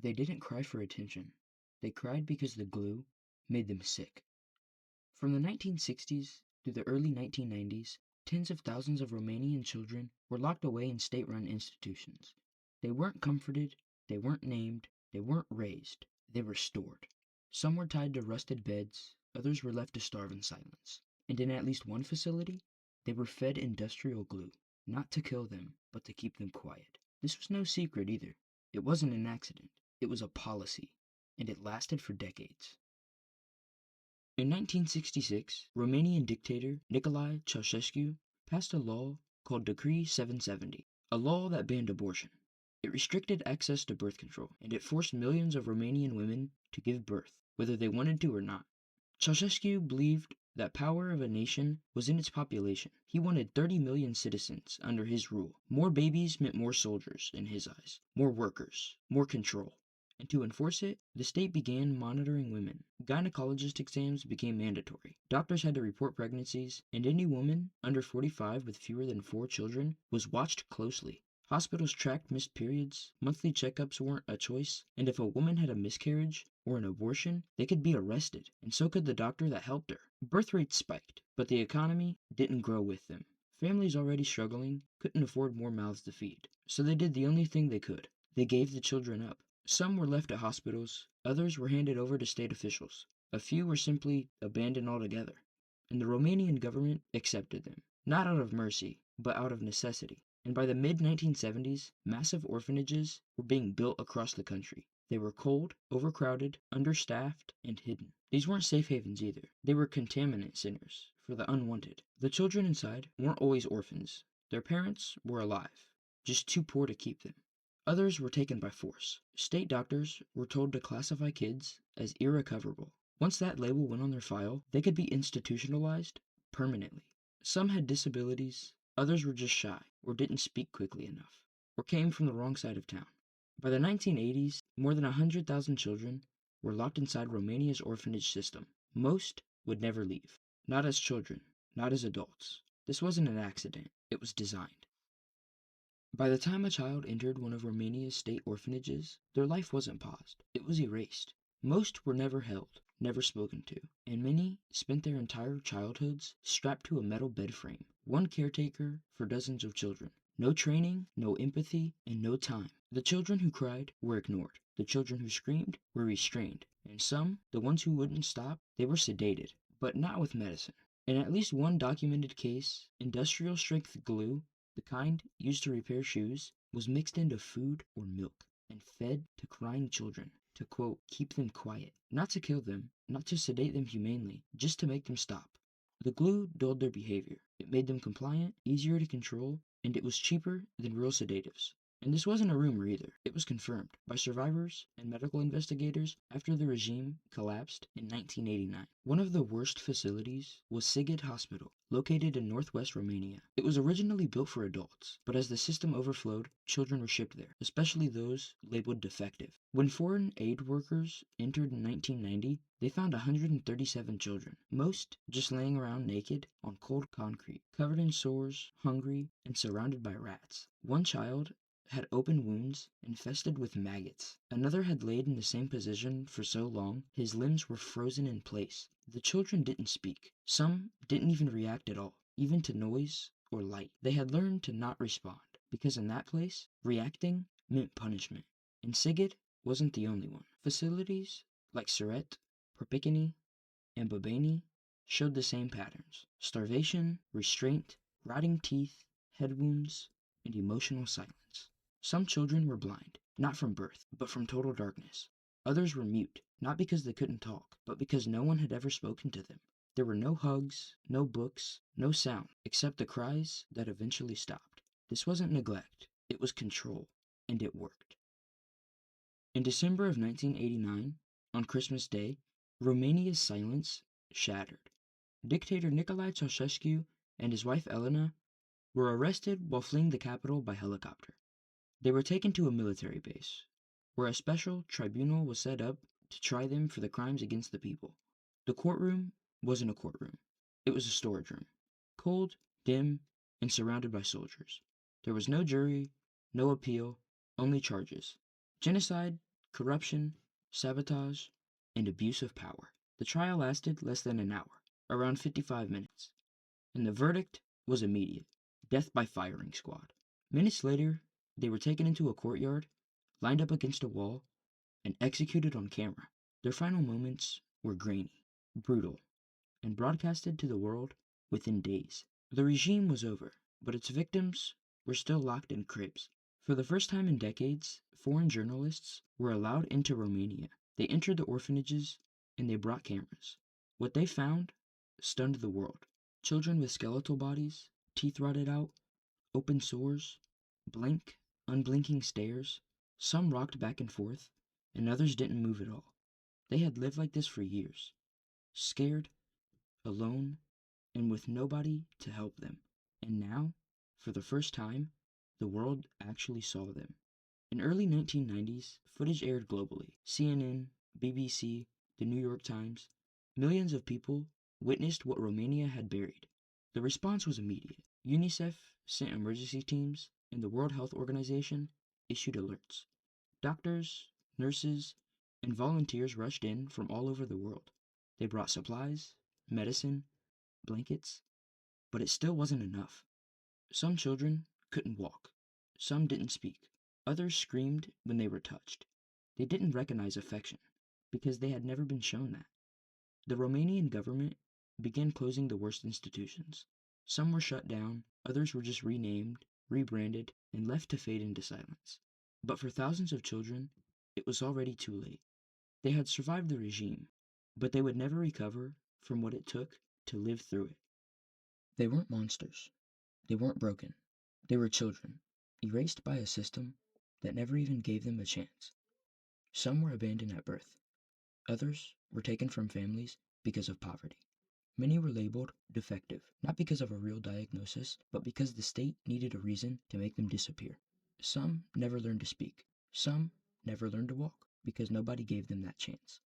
They didn't cry for attention. They cried because the glue made them sick. From the 1960s through the early 1990s, tens of thousands of Romanian children were locked away in state-run institutions. They weren't comforted, they weren't named, they weren't raised, they were stored. Some were tied to rusted beds, others were left to starve in silence. And in at least one facility, they were fed industrial glue, not to kill them, but to keep them quiet. This was no secret either. It wasn't an accident. It was a policy, and it lasted for decades. In 1966, Romanian dictator Nicolae Ceaușescu passed a law called Decree 770, a law that banned abortion. It restricted access to birth control, and it forced millions of Romanian women to give birth, whether they wanted to or not. Ceaușescu believed that power of a nation was in its population. He wanted 30 million citizens under his rule. More babies meant more soldiers in his eyes, more workers, more control. And to enforce it, the state began monitoring women. Gynecologist exams became mandatory. Doctors had to report pregnancies, and any woman under 45 with fewer than 4 children was watched closely. Hospitals tracked missed periods, monthly checkups weren't a choice, and if a woman had a miscarriage or an abortion, they could be arrested, and so could the doctor that helped her. Birth rates spiked, but the economy didn't grow with them. Families already struggling couldn't afford more mouths to feed, so they did the only thing they could. They gave the children up. Some were left at hospitals, others were handed over to state officials. A few were simply abandoned altogether, and the Romanian government accepted them, not out of mercy, but out of necessity. And by the mid-1970s, massive orphanages were being built across the country. They were cold, overcrowded, understaffed, and hidden. These weren't safe havens either. They were containment centers for the unwanted. The children inside weren't always orphans. Their parents were alive, just too poor to keep them. Others were taken by force. State doctors were told to classify kids as irrecoverable. Once that label went on their file, they could be institutionalized permanently. Some had disabilities, others were just shy, or didn't speak quickly enough, or came from the wrong side of town. By the 1980s, more than 100,000 children were locked inside Romania's orphanage system. Most would never leave. Not as children, not as adults. This wasn't an accident, it was designed. By the time a child entered one of Romania's state orphanages, their life wasn't paused, it was erased. Most were never held, never spoken to, and many spent their entire childhoods strapped to a metal bed frame, one caretaker for dozens of children. No training, no empathy, and no time. The children who cried were ignored. The children who screamed were restrained. And some, the ones who wouldn't stop, they were sedated, but not with medicine. In at least one documented case, industrial strength glue, the kind used to repair shoes, was mixed into food or milk and fed to crying children to, quote, keep them quiet. Not to kill them, not to sedate them humanely, just to make them stop. The glue dulled their behavior. It made them compliant, easier to control, and it was cheaper than real sedatives. And this wasn't a rumor either. It was confirmed by survivors and medical investigators after the regime collapsed in 1989. One of the worst facilities was Sedated Hospital, located in northwest Romania. It was originally built for adults, but as the system overflowed, children were shipped there, especially those labeled defective. When foreign aid workers entered in 1990, they found 137 children, most just laying around naked on cold concrete, covered in sores, hungry, and surrounded by rats. One child had open wounds infested with maggots. Another had laid in the same position for so long his limbs were frozen in place. The children didn't speak. Some didn't even react at all, even to noise or light. They had learned to not respond, because in that place, reacting meant punishment. And Sigid wasn't the only one. Facilities like Suret, Perpicani, and Babani showed the same patterns: starvation, restraint, rotting teeth, head wounds, and emotional silence. Some children were blind, not from birth, but from total darkness. Others were mute, not because they couldn't talk, but because no one had ever spoken to them. There were no hugs, no books, no sound, except the cries that eventually stopped. This wasn't neglect, it was control, and it worked. In December of 1989, on Christmas Day, Romania's silence shattered. Dictator Nicolae Ceaușescu and his wife Elena were arrested while fleeing the capital by helicopter. They were taken to a military base, where a special tribunal was set up to try them for the crimes against the people. The courtroom wasn't a courtroom. It was a storage room, cold, dim, and surrounded by soldiers. There was no jury, no appeal, only charges: genocide, corruption, sabotage, and abuse of power. The trial lasted less than an hour, around 55 minutes, and the verdict was immediate: death by firing squad. Minutes later, they were taken into a courtyard, lined up against a wall, and executed on camera. Their final moments were grainy, brutal, and broadcasted to the world within days. The regime was over, but its victims were still locked in cribs. For the first time in decades, foreign journalists were allowed into Romania. They entered the orphanages and they brought cameras. What they found stunned the world. Children with skeletal bodies, teeth rotted out, open sores, blank, unblinking stares. Some rocked back and forth, and others didn't move at all. They had lived like this for years, scared, alone, and with nobody to help them. And now, for the first time, the world actually saw them. In early 1990s, footage aired globally. CNN, BBC, the New York Times. Millions of people witnessed what Romania had buried. The response was immediate. UNICEF sent emergency teams, and the World Health Organization issued alerts. Doctors, nurses, and volunteers rushed in from all over the world. They brought supplies, medicine, blankets, but it still wasn't enough. Some children couldn't walk. Some didn't speak. Others screamed when they were touched. They didn't recognize affection because they had never been shown that. The Romanian government began closing the worst institutions. Some were shut down, others were just renamed, rebranded, and left to fade into silence. But for thousands of children, it was already too late. They had survived the regime, but they would never recover from what it took to live through it. They weren't monsters. They weren't broken. They were children, erased by a system that never even gave them a chance. Some were abandoned at birth. Others were taken from families because of poverty. Many were labeled defective, not because of a real diagnosis, but because the state needed a reason to make them disappear. Some never learned to speak. Some never learned to walk because nobody gave them that chance.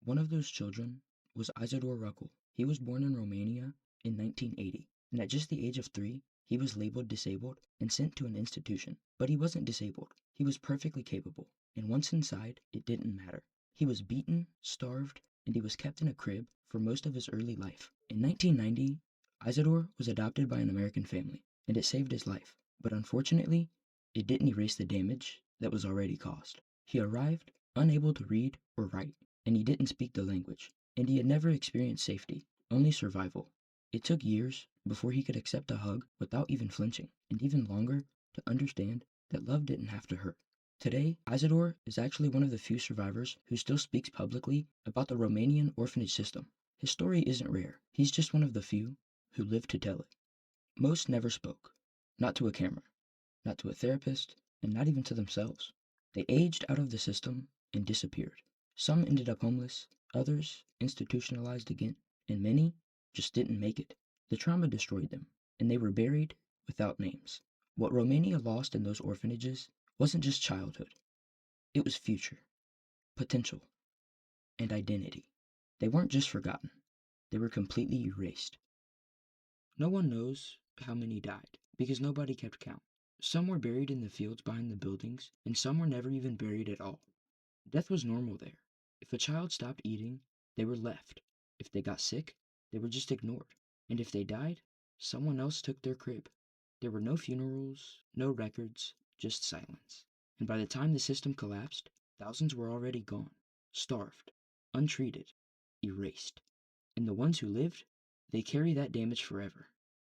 One of those children was Isidor Ruckel. He was born in Romania in 1980, and at just the age of 3, he was labeled disabled and sent to an institution. But he wasn't disabled. He was perfectly capable, and once inside, it didn't matter. He was beaten, starved, and he was kept in a crib for most of his early life. In 1990, Isidor was adopted by an American family, and it saved his life. But unfortunately, it didn't erase the damage that was already caused. He arrived unable to read or write, and he didn't speak the language, and he had never experienced safety, only survival. It took years before he could accept a hug without even flinching, and even longer to understand that love didn't have to hurt. Today, Isidor is actually one of the few survivors who still speaks publicly about the Romanian orphanage system. His story isn't rare. He's just one of the few who lived to tell it. Most never spoke, not to a camera, not to a therapist, and not even to themselves. They aged out of the system and disappeared. Some ended up homeless, others institutionalized again, and many just didn't make it. The trauma destroyed them, and they were buried without names. What Romania lost in those orphanages wasn't just childhood. It was future, potential, and identity. They weren't just forgotten. They were completely erased. No one knows how many died, because nobody kept count. Some were buried in the fields behind the buildings, and some were never even buried at all. Death was normal there. If a child stopped eating, they were left. If they got sick, they were just ignored. And if they died, someone else took their crib. There were no funerals, no records, just silence. And by the time the system collapsed, thousands were already gone, starved, untreated, erased. And the ones who lived, they carry that damage forever.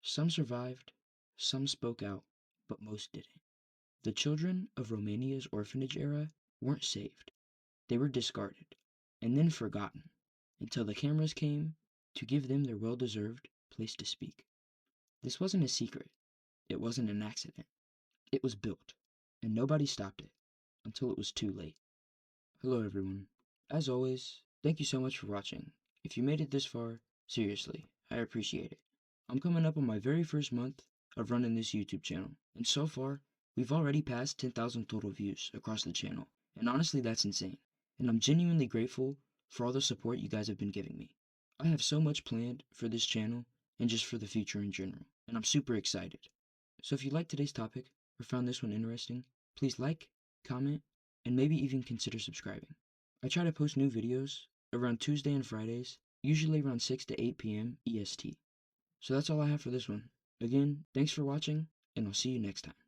Some survived, some spoke out, but most didn't. The children of Romania's orphanage era weren't saved. They were discarded, and then forgotten, until the cameras came to give them their well-deserved place to speak. This wasn't a secret. It wasn't an accident. It was built, and nobody stopped it until it was too late. Hello everyone. As always, thank you so much for watching. If you made it this far, seriously, I appreciate it. I'm coming up on my very first month of running this YouTube channel, and so far, we've already passed 10,000 total views across the channel, and honestly that's insane. And I'm genuinely grateful for all the support you guys have been giving me. I have so much planned for this channel and just for the future in general, and I'm super excited. So if you liked today's topic or found this one interesting, please like, comment, and maybe even consider subscribing. I try to post new videos around Tuesday and Fridays, usually around 6 to 8 p.m. EST. So that's all I have for this one. Again, thanks for watching, and I'll see you next time.